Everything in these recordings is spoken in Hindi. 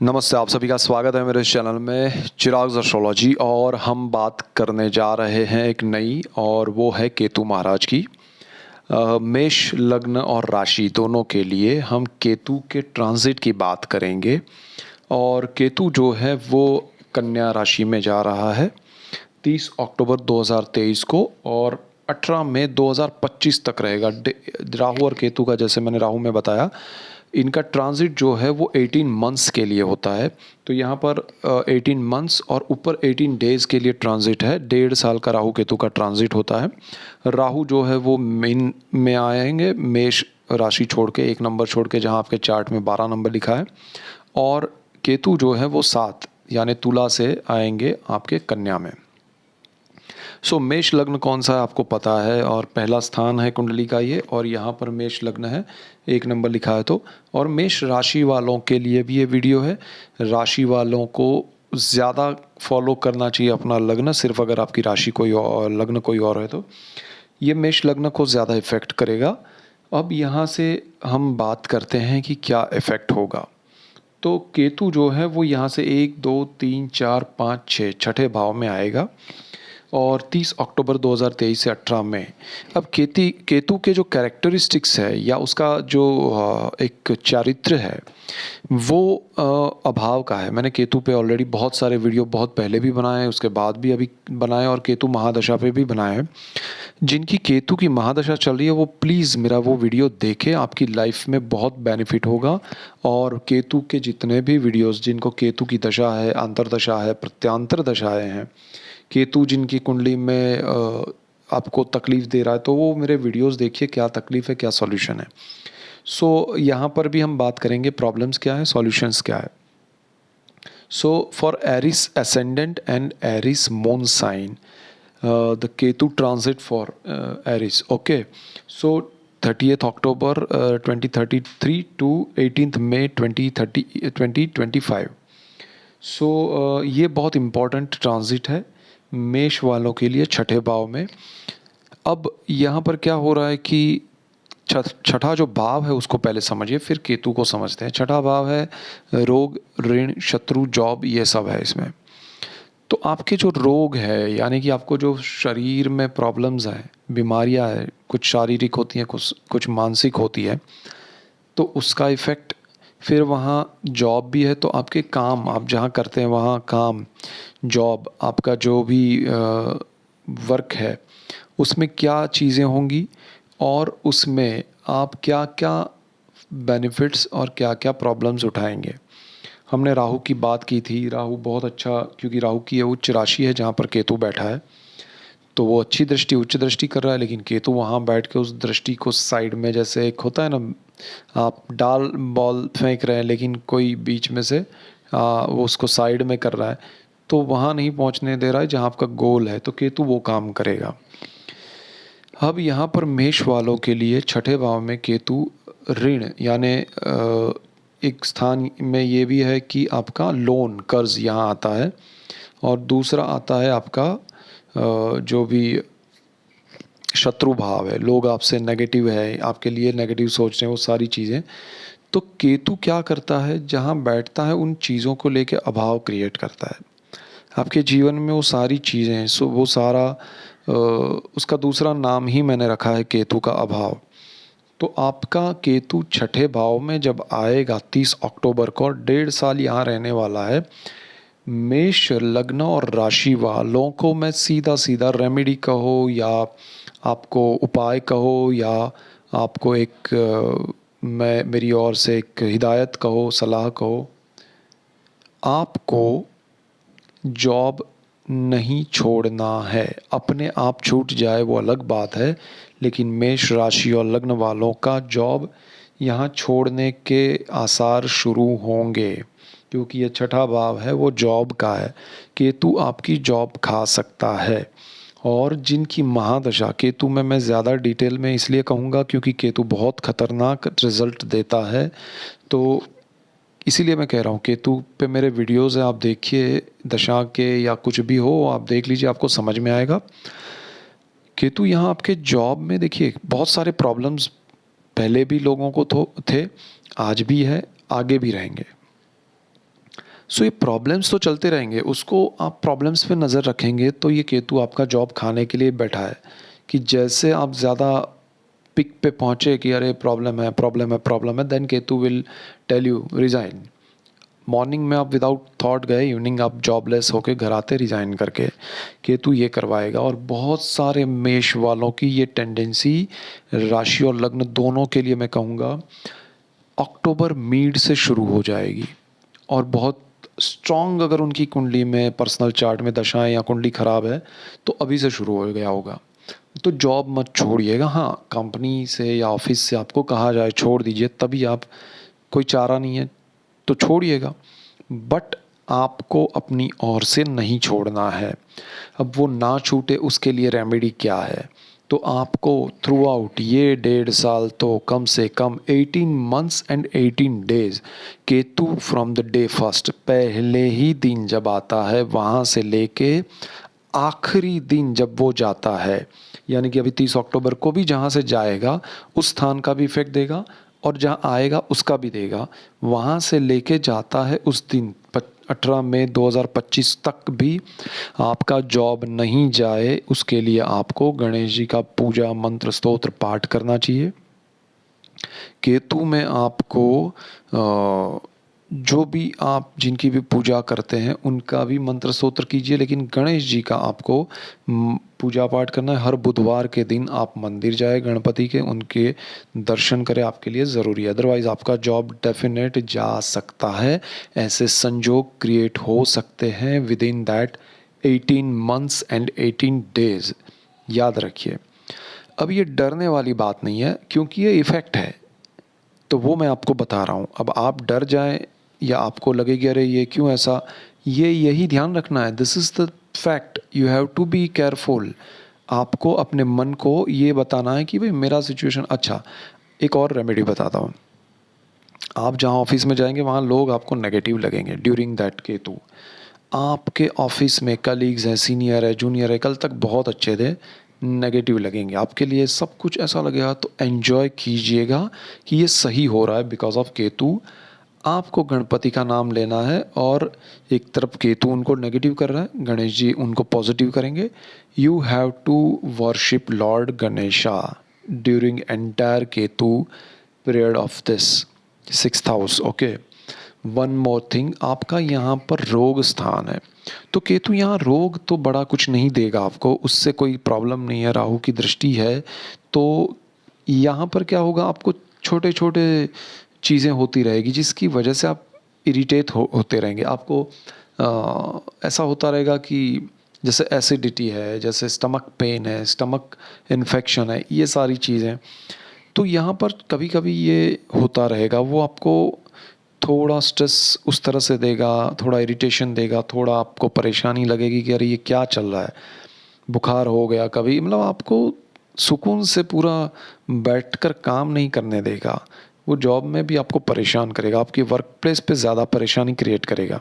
नमस्ते, आप सभी का स्वागत है मेरे इस चैनल में चिराग एस्ट्रोलॉजी। और हम बात करने जा रहे हैं एक नई, और वो है केतु महाराज की। मेष लग्न और राशि दोनों के लिए हम केतु के ट्रांजिट की बात करेंगे। और केतु जो है वो कन्या राशि में जा रहा है 30 अक्टूबर 2023 को, और 18 मई 2025 तक रहेगा। राहु और केतु का, जैसे मैंने राहु में बताया, इनका ट्रांजिट जो है वो 18 मंथ्स के लिए होता है। तो यहाँ पर 18 मंथ्स और ऊपर 18 डेज के लिए ट्रांजिट है। 1.5 साल का राहु केतु का ट्रांजिट होता है। राहु जो है वो मीन में आएंगे, मेष राशि छोड़ के, 1 नंबर छोड़ के, जहाँ आपके चार्ट में 12 नंबर लिखा है। और केतु जो है वो 7 यानी तुला से आएंगे आपके कन्या में। मेष लग्न कौन सा है आपको पता है, और पहला स्थान है कुंडली का ये, और यहाँ पर मेष लग्न है, 1 नंबर लिखा है। तो और मेष राशि वालों के लिए भी ये वीडियो है। राशि वालों को ज़्यादा फॉलो करना चाहिए अपना लग्न, सिर्फ अगर आपकी राशि कोई और, लग्न कोई और है, तो ये मेष लग्न को ज़्यादा इफ़ेक्ट करेगा। अब यहाँ से हम बात करते हैं कि क्या इफ़ेक्ट होगा। तो केतु जो है वो यहाँ से 1 2 3 4 5 6 छठे भाव में आएगा, और 30 अक्टूबर 2023 से 18 मई। अब केतु के जो कैरेक्टरिस्टिक्स है, या उसका जो एक चारित्र है, वो अभाव का है। मैंने केतु पे ऑलरेडी बहुत सारे वीडियो बहुत पहले भी बनाए हैं, उसके बाद भी अभी बनाए, और केतु महादशा पे भी बनाए हैं। जिनकी केतु की महादशा चल रही है वो प्लीज़ मेरा वो वीडियो देखें, आपकी लाइफ में बहुत बेनिफिट होगा। और केतु के जितने भी वीडियोस, जिनको केतु की दशा है, अंतर्दशा है, प्रत्यांतर दशाएं हैं, केतु जिनकी कुंडली में आपको तकलीफ़ दे रहा है, तो वो मेरे वीडियोस देखिए, क्या तकलीफ़ है, क्या सॉल्यूशन है। यहाँ पर भी हम बात करेंगे प्रॉब्लम्स क्या है, सॉल्यूशंस क्या है। For Aries ascendant and Aries moon sign, the Ketu transit for Aries, okay. 30th October 2033 to 18th May 2025। ये बहुत इम्पॉर्टेंट ट्रांजिट है मेष वालों के लिए, छठे भाव में। अब यहाँ पर क्या हो रहा है कि छठा जो भाव है उसको पहले समझिए, फिर केतु को समझते हैं। छठा भाव है रोग, ऋण, शत्रु, जॉब, ये सब है इसमें। तो आपके जो रोग है, यानी कि आपको जो शरीर में प्रॉब्लम्स हैं, बीमारियां हैं, कुछ शारीरिक होती हैं, कुछ मानसिक होती है, तो उसका इफ़ेक्ट। फिर वहाँ जॉब भी है, तो आपके काम, आप जहाँ करते हैं वहाँ काम, जॉब, आपका जो भी वर्क है, उसमें क्या चीज़ें होंगी, और उसमें आप क्या क्या बेनिफिट्स और क्या क्या प्रॉब्लम्स उठाएंगे। हमने राहु की बात की थी। राहु बहुत अच्छा, क्योंकि राहु की ये उच्च राशि है जहाँ पर केतु बैठा है, तो वो अच्छी दृष्टि, उच्च दृष्टि कर रहा है। लेकिन केतु वहाँ बैठ के उस दृष्टि को साइड में, जैसे एक होता है ना, आप डाल बॉल फेंक रहे हैं, लेकिन कोई बीच में से वो उसको साइड में कर रहा है, तो वहाँ नहीं पहुँचने दे रहा है जहाँ आपका गोल है, तो केतु वो काम करेगा। अब यहाँ पर मेष वालों के लिए छठे भाव में केतु ऋण, यानी एक स्थान में ये भी है कि आपका लोन, कर्ज यहाँ आता है। और दूसरा आता है आपका जो भी शत्रु भाव है, लोग आपसे नेगेटिव है, आपके लिए नेगेटिव सोच रहे हैं, वो सारी चीज़ें। तो केतु क्या करता है, जहाँ बैठता है उन चीज़ों को लेके अभाव क्रिएट करता है आपके जीवन में। वो सारी चीज़ें, वो सारा उसका दूसरा नाम ही मैंने रखा है केतु का अभाव। तो आपका केतु छठे भाव में जब आएगा 30 अक्टूबर को, 1.5 साल यहाँ रहने वाला है। मेष लग्न और राशि वालों को मैं सीधा सीधा रेमेडी कहो, या आपको उपाय कहो, या आपको एक मैं मेरी ओर से एक हिदायत कहो, सलाह कहो, आपको जॉब नहीं छोड़ना है। अपने आप छूट जाए वो अलग बात है, लेकिन मेष राशि और लग्न वालों का जॉब यहाँ छोड़ने के आसार शुरू होंगे, क्योंकि ये छठा भाव है, वो जॉब का है। केतु आपकी जॉब खा सकता है। और जिनकी महादशा, केतु में मैं ज़्यादा डिटेल में इसलिए कहूँगा क्योंकि केतु बहुत खतरनाक रिजल्ट देता है, तो इसीलिए मैं कह रहा हूँ केतु पे मेरे वीडियोज़ हैं, आप देखिए, दशा के या कुछ भी हो आप देख लीजिए, आपको समझ में आएगा। केतु यहाँ आपके जॉब में, देखिए, बहुत सारे प्रॉब्लम्स पहले भी लोगों को थे, आज भी है, आगे भी रहेंगे। सो ये प्रॉब्लम्स तो चलते रहेंगे, उसको आप प्रॉब्लम्स पे नज़र रखेंगे तो ये केतु आपका जॉब खाने के लिए बैठा है कि जैसे आप ज़्यादा पिक पे पहुँचे कि अरे प्रॉब्लम है, प्रॉब्लम है, प्रॉब्लम है, then Ketu will tell you resign. Morning में आप विदाउट थॉट गए, इवनिंग आप जॉबलेस होके घर आते रिज़ाइन करके। केतु ये करवाएगा और बहुत सारे मेष वालों की ये टेंडेंसी, राशि और लग्न दोनों के लिए मैं कहूँगा अक्टूबर मिड से शुरू हो जाएगी। और बहुत स्ट्रॉन्ग अगर उनकी कुंडली में पर्सनल चार्ट में दशाएं या कुंडली खराब है तो अभी से शुरू हो गया होगा। तो जॉब मत छोड़िएगा। हाँ, कंपनी से या ऑफिस से आपको कहा जाए छोड़ दीजिए, तभी आप, कोई चारा नहीं है तो छोड़िएगा, बट आपको अपनी ओर से नहीं छोड़ना है। अब वो ना छूटे उसके लिए रेमेडी क्या है, तो आपको थ्रू आउट ये 1.5 साल तो कम से कम 18 months and 18 days, Ketu from the day first, पहले ही दिन जब आता है वहाँ से लेके आखिरी दिन जब वो जाता है, यानी कि अभी 30 अक्टूबर को भी जहाँ से जाएगा उस स्थान का भी इफेक्ट देगा और जहाँ आएगा उसका भी देगा। वहाँ से लेके जाता है उस दिन 18 मई 2025 तक भी आपका जॉब नहीं जाए, उसके लिए आपको गणेश जी का पूजा मंत्र स्तोत्र पाठ करना चाहिए। केतु में आपको जो भी आप जिनकी भी पूजा करते हैं उनका भी मंत्र स्तोत्र कीजिए, लेकिन गणेश जी का आपको पूजा पाठ करना है। हर बुधवार के दिन आप मंदिर जाए गणपति के, उनके दर्शन करें, आपके लिए ज़रूरी है। अदरवाइज़ आपका जॉब डेफिनेट जा सकता है। ऐसे संजोग क्रिएट हो सकते हैं with in that 18 months and 18 days, याद रखिए। अब ये डरने वाली बात नहीं है क्योंकि ये इफ़ेक्ट है, तो वो मैं आपको बता रहा हूँ। अब आप डर जाएं या आपको लगे कि अरे ये क्यों ऐसा, ये यही ध्यान रखना है, this is the fact, you have to be careful. आपको अपने मन को ये बताना है कि भाई मेरा सिचुएशन अच्छा। एक और रेमेडी बताता हूँ। आप जहाँ ऑफिस में जाएंगे वहाँ लोग आपको नेगेटिव लगेंगे ड्यूरिंग दैट केतु। आपके ऑफिस में कलीग्स हैं, सीनियर है, जूनियर है, कल तक बहुत अच्छे थे, नेगेटिव लगेंगे आपके लिए, सब कुछ ऐसा लगेगा। तो एन्जॉय कीजिएगा कि ये सही हो रहा है बिकॉज ऑफ केतु। आपको गणपति का नाम लेना है और एक तरफ केतु उनको नेगेटिव कर रहा है, गणेश जी उनको पॉजिटिव करेंगे। You have to worship lord Ganesha during entire Ketu period of this 6th house. Okay, one more thing, आपका यहाँ पर रोग स्थान है, तो केतु यहाँ रोग तो बड़ा कुछ नहीं देगा आपको, उससे कोई प्रॉब्लम नहीं है। राहु की दृष्टि है तो यहाँ पर क्या होगा, आपको छोटे छोटे चीज़ें होती रहेगी जिसकी वजह से आप इरिटेट होते रहेंगे। आपको ऐसा होता रहेगा कि जैसे एसिडिटी है, जैसे स्टमक पेन है, स्टमक इन्फेक्शन है, ये सारी चीज़ें। तो यहाँ पर कभी कभी ये होता रहेगा, वो आपको थोड़ा स्ट्रेस उस तरह से देगा, थोड़ा इरिटेशन देगा, थोड़ा आपको परेशानी लगेगी कि अरे ये क्या चल रहा है, बुखार हो गया कभी, मतलब आपको सुकून से पूरा बैठकर काम नहीं करने देगा। वो जॉब में भी आपको परेशान करेगा, आपकी वर्क प्लेस पे ज़्यादा परेशानी क्रिएट करेगा।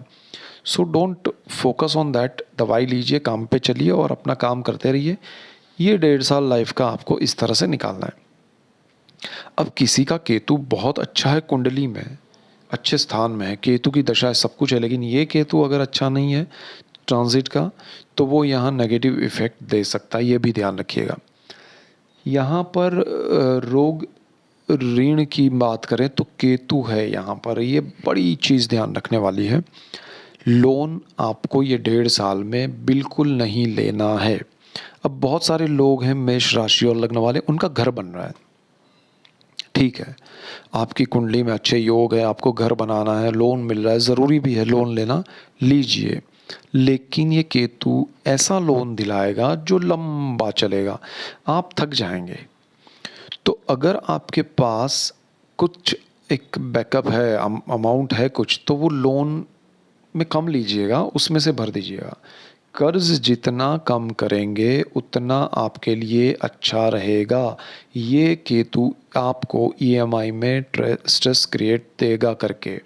So don't focus on that, दवाई लीजिए, काम पे चलिए और अपना काम करते रहिए। ये 1.5 साल लाइफ का आपको इस तरह से निकालना है। अब किसी का केतु बहुत अच्छा है, कुंडली में अच्छे स्थान में है, केतु की दशा है, सब कुछ है, लेकिन ये केतु अगर अच्छा नहीं है ट्रांजिट का, तो वो यहाँ नेगेटिव इफेक्ट दे सकता है, ये भी ध्यान रखिएगा। यहाँ पर रोग ऋण की बात करें तो केतु है यहाँ पर, ये बड़ी चीज़ ध्यान रखने वाली है। लोन आपको ये 1.5 साल में बिल्कुल नहीं लेना है। अब बहुत सारे लोग हैं मेष राशि और लग्न वाले, उनका घर बन रहा है, ठीक है, आपकी कुंडली में अच्छे योग है, आपको घर बनाना है, लोन मिल रहा है, ज़रूरी भी है लोन लेना, लीजिए। लेकिन ये केतु ऐसा लोन दिलाएगा जो लंबा चलेगा, आप थक जाएंगे। तो अगर आपके पास कुछ एक बैकअप है, अमाउंट है कुछ, तो वो लोन में कम लीजिएगा, उसमें से भर दीजिएगा। कर्ज जितना कम करेंगे उतना आपके लिए अच्छा रहेगा। ये केतु आपको ईएमआई में स्ट्रेस क्रिएट देगा करके।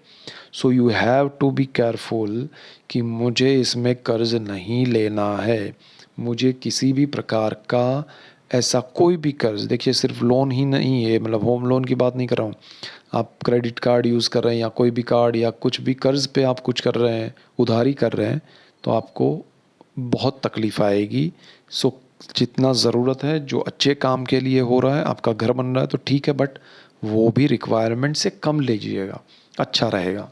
So you have to be careful कि मुझे इसमें कर्ज नहीं लेना है, मुझे किसी भी प्रकार का ऐसा कोई भी कर्ज, देखिए सिर्फ लोन ही नहीं है, मतलब होम लोन की बात नहीं कर रहा हूँ, आप क्रेडिट कार्ड यूज़ कर रहे हैं या कोई भी कार्ड या कुछ भी कर्ज पे आप कुछ कर रहे हैं, उधारी कर रहे हैं, तो आपको बहुत तकलीफ़ आएगी। सो जितना ज़रूरत है, जो अच्छे काम के लिए हो रहा है, आपका घर बन रहा है तो ठीक है, बट वो भी रिक्वायरमेंट से कम लीजिएगा, अच्छा रहेगा।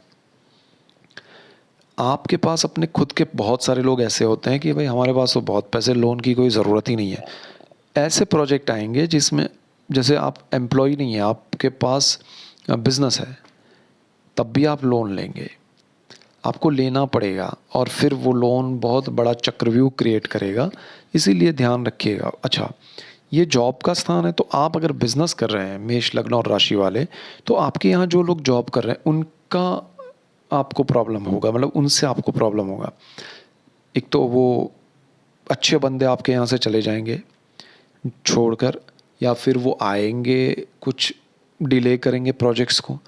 आपके पास अपने खुद के बहुत सारे लोग ऐसे होते हैं कि भाई हमारे पास तो बहुत पैसे, लोन की कोई ज़रूरत ही नहीं है। ऐसे प्रोजेक्ट आएंगे जिसमें, जैसे आप एम्प्लॉय नहीं है, आपके पास बिजनेस है, तब भी आप लोन लेंगे, आपको लेना पड़ेगा और फिर वो लोन बहुत बड़ा चक्रव्यूह क्रिएट करेगा। इसीलिए ध्यान रखिएगा। अच्छा, ये जॉब का स्थान है, तो आप अगर बिजनेस कर रहे हैं, मेष लग्न और राशि वाले, तो आपके यहाँ जो लोग जॉब कर रहे हैं उनका आपको प्रॉब्लम होगा, मतलब उनसे आपको प्रॉब्लम होगा। एक तो वो अच्छे बंदे आपके यहाँ से चले जाएंगे छोड़कर, या फिर वो आएंगे, कुछ डिले करेंगे प्रोजेक्ट्स को।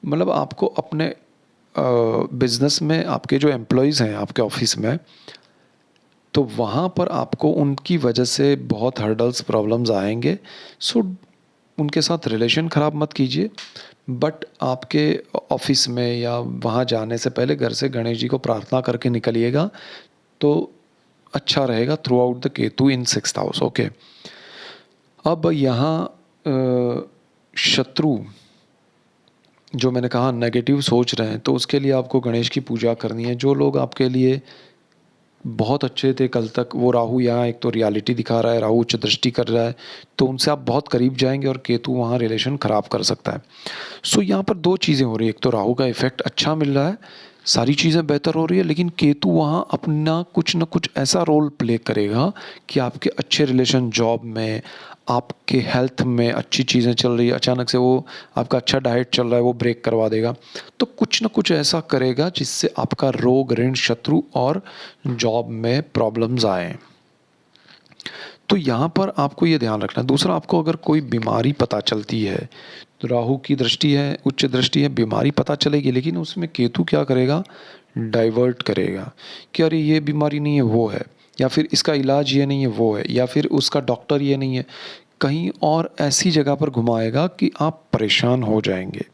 मतलब आपको अपने बिजनेस में आपके जो एम्प्लॉयज़ हैं आपके ऑफिस में, तो वहाँ पर आपको उनकी वजह से बहुत हर्डल्स, प्रॉब्लम्स आएंगे। सो उनके साथ रिलेशन ख़राब मत कीजिए, बट आपके ऑफिस में या वहाँ जाने से पहले घर से गणेश जी को प्रार्थना करके निकलिएगा, तो अच्छा रहेगा। Through out the Ketu in 6th house. Okay, अब यहाँ शत्रु, जो मैंने कहा नेगेटिव सोच रहे हैं, तो उसके लिए आपको गणेश की पूजा करनी है। जो लोग आपके लिए बहुत अच्छे थे कल तक, वो राहु यहाँ एक तो रियलिटी दिखा रहा है, राहु उच्च दृष्टि कर रहा है, तो उनसे आप बहुत करीब जाएंगे और केतु वहाँ रिलेशन ख़राब कर सकता है। सो यहाँ पर दो चीज़ें हो रही है, एक तो राहु का इफेक्ट अच्छा मिल रहा है, सारी चीज़ें बेहतर हो रही है, लेकिन केतु वहाँ अपना कुछ ना कुछ ऐसा रोल प्ले करेगा कि आपके अच्छे रिलेशन, जॉब में, आपके हेल्थ में अच्छी चीज़ें चल रही है, अचानक से वो आपका अच्छा डाइट चल रहा है वो ब्रेक करवा देगा। तो कुछ ना कुछ ऐसा करेगा जिससे आपका रोग, ऋण, शत्रु और जॉब में प्रॉब्लम्स आए। तो यहाँ पर आपको ये ध्यान रखना है। दूसरा, आपको अगर कोई बीमारी पता चलती है, तो राहु की दृष्टि है, उच्च दृष्टि है, बीमारी पता चलेगी, लेकिन उसमें केतु क्या करेगा, डाइवर्ट करेगा कि अरे ये बीमारी नहीं है वो है, या फिर इसका इलाज ये नहीं है वो है, या फिर उसका डॉक्टर ये नहीं है, कहीं और ऐसी जगह पर घुमाएगा कि आप परेशान हो जाएंगे।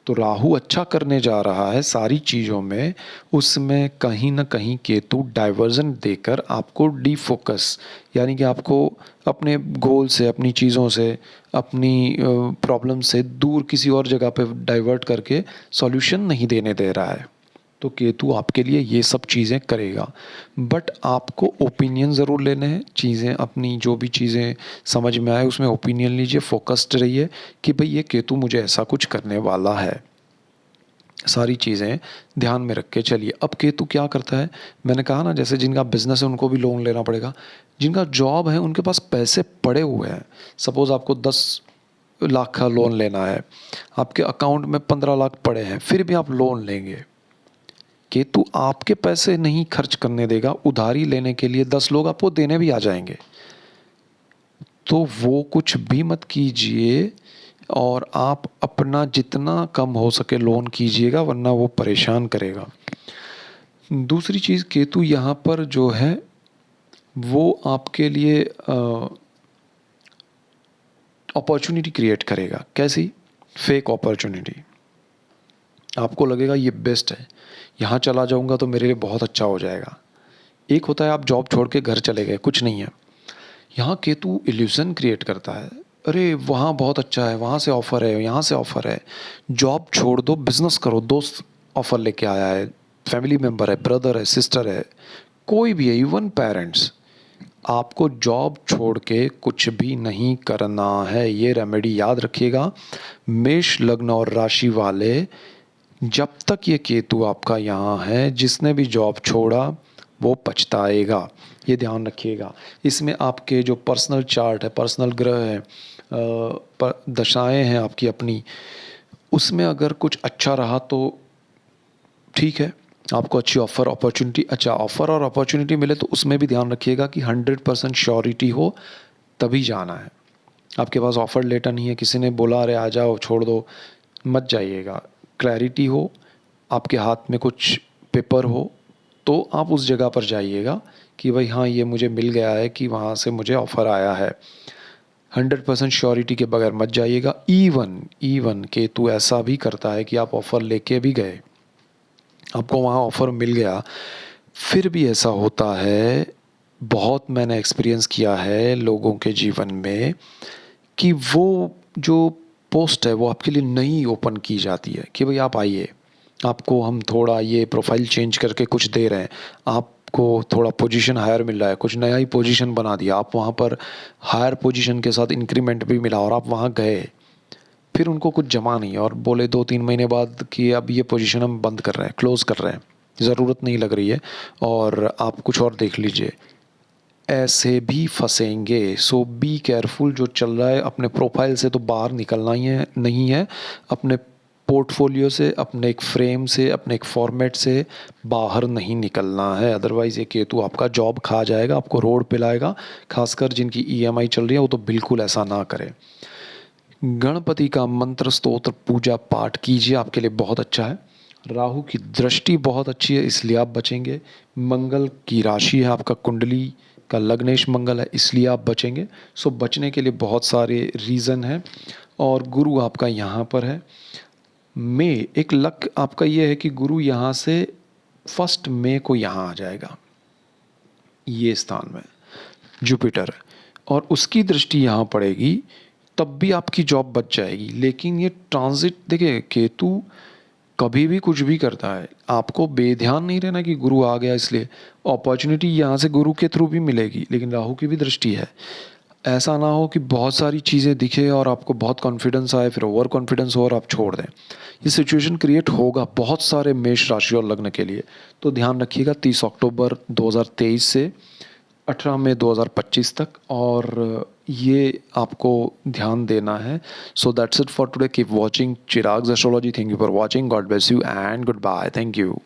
तो राहु अच्छा करने जा रहा है सारी चीज़ों में, उसमें कहीं ना कहीं केतु डाइवर्जन देकर आपको डीफोकस, यानी कि आपको अपने गोल से, अपनी चीज़ों से, अपनी प्रॉब्लम से दूर किसी और जगह पे डाइवर्ट करके सॉल्यूशन नहीं देने दे रहा है। तो केतु आपके लिए ये सब चीज़ें करेगा, बट आपको ओपिनियन ज़रूर लेने हैं। चीज़ें अपनी जो भी चीज़ें समझ में आए उसमें ओपिनियन लीजिए, फोकस्ड रहिए कि भाई ये केतु मुझे ऐसा कुछ करने वाला है। सारी चीज़ें ध्यान में रख के चलिए। अब केतु क्या करता है, मैंने कहा ना, जैसे जिनका बिजनेस है उनको भी लोन लेना पड़ेगा, जिनका जॉब है उनके पास पैसे पड़े हुए हैं। सपोज़ आपको 10 लाख का लोन लेना है, आपके अकाउंट में 15 लाख पड़े हैं, फिर भी आप लोन लेंगे। केतु आपके पैसे नहीं खर्च करने देगा, उधारी लेने के लिए 10 लोग आपको देने भी आ जाएंगे। तो वो कुछ भी मत कीजिए, और आप अपना जितना कम हो सके लोन कीजिएगा, वरना वो परेशान करेगा। दूसरी चीज़, केतु यहाँ पर जो है वो आपके लिए अपॉर्चुनिटी क्रिएट करेगा। कैसी? Fake opportunity. आपको लगेगा ये बेस्ट है, यहाँ चला जाऊँगा तो मेरे लिए बहुत अच्छा हो जाएगा। एक होता है आप जॉब छोड़ के घर चले गए, कुछ नहीं है। यहाँ केतु इल्यूजन क्रिएट करता है, अरे वहाँ बहुत अच्छा है, वहाँ से ऑफ़र है, यहाँ से ऑफ़र है, जॉब छोड़ दो, बिजनेस करो, दोस्त ऑफ़र लेके आया है, फैमिली मेम्बर है, ब्रदर है, सिस्टर है, कोई भी है, इवन पेरेंट्स। आपको जॉब छोड़ के कुछ भी नहीं करना है, ये रेमेडी याद रखिएगा। मेष लग्न और राशि वाले, जब तक ये केतु आपका यहाँ है, जिसने भी जॉब छोड़ा वो पछताएगा, ये ध्यान रखिएगा। इसमें आपके जो पर्सनल चार्ट है, पर्सनल ग्रह है, दशाएं हैं आपकी अपनी, उसमें अगर कुछ अच्छा रहा तो ठीक है, आपको अच्छी ऑफ़र, अपॉर्चुनिटी, अच्छा ऑफ़र और अपॉर्चुनिटी मिले तो उसमें भी ध्यान रखिएगा कि 100% श्योरिटी हो, तभी जाना है। आपके पास ऑफ़र लेटर नहीं है, किसी ने बोला अरे आ जाओ छोड़ दो, मत जाइएगा। क्लैरिटी हो, आपके हाथ में कुछ पेपर हो, तो आप उस जगह पर जाइएगा कि भाई हाँ, ये मुझे मिल गया है कि वहाँ से मुझे ऑफ़र आया है। 100% श्योरिटी के बगैर मत जाइएगा। इवन केतु ऐसा भी करता है कि आप ऑफ़र लेके भी गए, आपको वहाँ ऑफ़र मिल गया, फिर भी ऐसा होता है, बहुत मैंने एक्सपीरियंस किया है लोगों के जीवन में, कि वो जो पोस्ट है वो आपके लिए नई ओपन की जाती है कि भाई आप आइए, आपको हम थोड़ा ये प्रोफाइल चेंज करके कुछ दे रहे हैं, आपको थोड़ा पोजीशन हायर मिल रहा है, कुछ नया ही पोजीशन बना दिया, आप वहाँ पर हायर पोजीशन के साथ इंक्रीमेंट भी मिला और आप वहाँ गए, फिर उनको कुछ जमा नहीं और बोले 2-3 महीने बाद कि अब ये पोजीशन हम बंद कर रहे हैं, क्लोज़ कर रहे हैं, ज़रूरत नहीं लग रही है और आप कुछ और देख लीजिए। ऐसे भी फंसेंगे। सो बी केयरफुल। जो चल रहा है अपने प्रोफाइल से तो बाहर निकलना ही है नहीं है, अपने पोर्टफोलियो से, अपने एक फ्रेम से, अपने एक फॉर्मेट से बाहर नहीं निकलना है, अदरवाइज़ ये केतु आपका जॉब खा जाएगा, आपको रोड पे लाएगा। खासकर जिनकी ईएमआई चल रही है वो तो बिल्कुल ऐसा ना करें। गणपति का मंत्र स्तोत्र पूजा पाठ कीजिए, आपके लिए बहुत अच्छा है। राहु की दृष्टि बहुत अच्छी है, इसलिए आप बचेंगे। मंगल की राशि है आपका, कुंडली का लग्नेश मंगल है, इसलिए आप बचेंगे। सो बचने के लिए बहुत सारे रीज़न हैं और गुरु आपका यहाँ पर है। एक लक आपका ये है कि गुरु यहाँ से 1 मई को यहाँ आ जाएगा, ये स्थान में जुपिटर है और उसकी दृष्टि यहाँ पड़ेगी, तब भी आपकी जॉब बच जाएगी। लेकिन ये ट्रांजिट देखिए, केतु कभी भी कुछ भी करता है, आपको बेध्यान नहीं रहना कि गुरु आ गया इसलिए अपॉर्चुनिटी यहाँ से गुरु के थ्रू भी मिलेगी, लेकिन राहु की भी दृष्टि है। ऐसा ना हो कि बहुत सारी चीज़ें दिखे और आपको बहुत कॉन्फिडेंस आए, फिर ओवर कॉन्फिडेंस हो और आप छोड़ दें। ये सिचुएशन क्रिएट होगा बहुत सारे मेष राशि और लग्न के लिए, तो ध्यान रखिएगा। 30 अक्टूबर 2023 से 18 मई 2025 तक, और ये आपको ध्यान देना है। So that's it for today. Keep watching Chirag's astrology. Thank you for watching. God bless you and goodbye. Thank you.